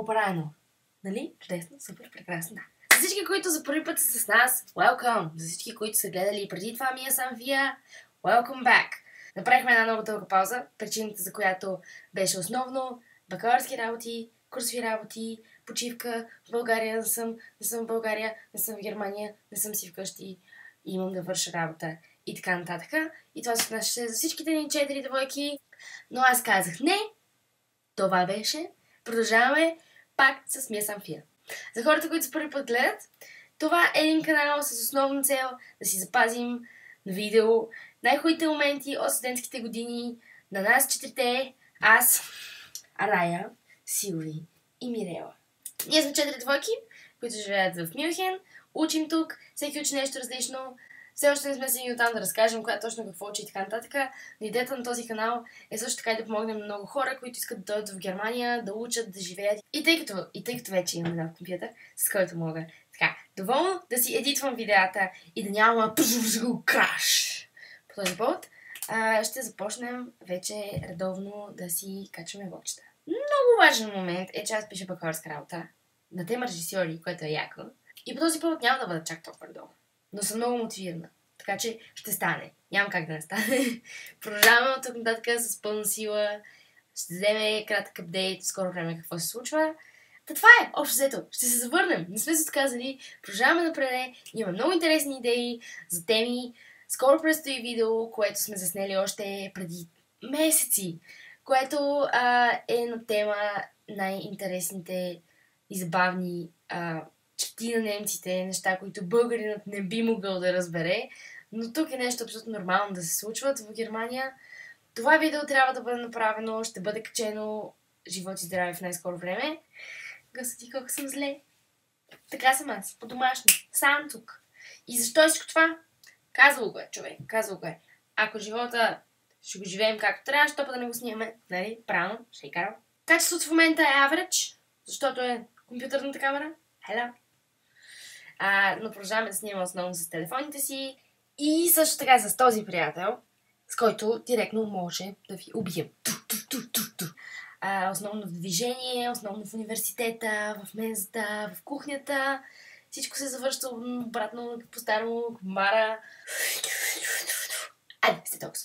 правилно. Нали? Чудесно, супер, прекрасно, да. За всички, които за първи път са с нас, welcome! За всички, които са гледали преди това Мия съм Вия, welcome back! Направихме една много дълга пауза, причината за която беше основно бакалавърски работи, курсови работи, почивка, в България не съм в България, не съм в Германия, не съм си вкъщи, имам да върша работа и така нататък. И това се отнасяше за всичките ни 4 девойки, но аз казах не, това беше, продължаваме пак с Мия съм Фия. За хората, които за първи път гледат, това е един канал с основна цел да си запазим на видео най-хубавите моменти от студентските години на нас четирите, аз, Рая, Силви и Мирела. Ние сме 4 двойки, които живеят в Мюнхен, учим тук, всеки учи нещо различно, все още не сме стигнали от там да разкажем коя точно какво учи и така нататък. Но идеята на този канал е също така и да помогнем на много хора, които искат да дойдат в Германия, да учат, да живеят. И тъй като вече имам нов компютър, с който мога така доволно да си едитвам видеята и да няма краш. По този повод ще започнем вече редовно да си качваме влогчета. Много важен момент е, че аз пиша бакалавърска работа на тема режисьори, което е яко. И по този повод няма да бъда чак толкова редовно. Но съм много мотивирана. Така че ще стане. Няма как да не стане. Продължаваме от тук нататък с пълна сила. Ще вземе кратък апдейт в скоро време какво се случва. Та това е, общо взето. Ще се завърнем. Не сме се отказали. Продължаваме напред. Имаме много интересни идеи за теми. Скоро предстои видео, което сме заснели още преди месеци. Което е на тема най-интересните и забавни чети на немците, неща, които българинът не би могъл да разбере, но тук е нещо абсолютно нормално да се случват в Германия. Това видео трябва да бъде направено, ще бъде качено живот и здраве в най-скоро време. Господи, колко съм зле. Така съм аз, по-домашно, сам тук. И защо е всичко това? Казал го е, човек, казал го е. Ако живота ще го живеем както трябва, що па да не го снимаме, нали? Правилно, ще и карам. Качеството в момента е average, защото е компютърната камера. Hello. Но продължаваме да снимаме основно с телефоните си и също така с този приятел, с който директно може да ви убием. Основно в движение, основно в университета, в мензата, в кухнята. Всичко се завършва обратно по-старому, мара. Айде, сте толкова.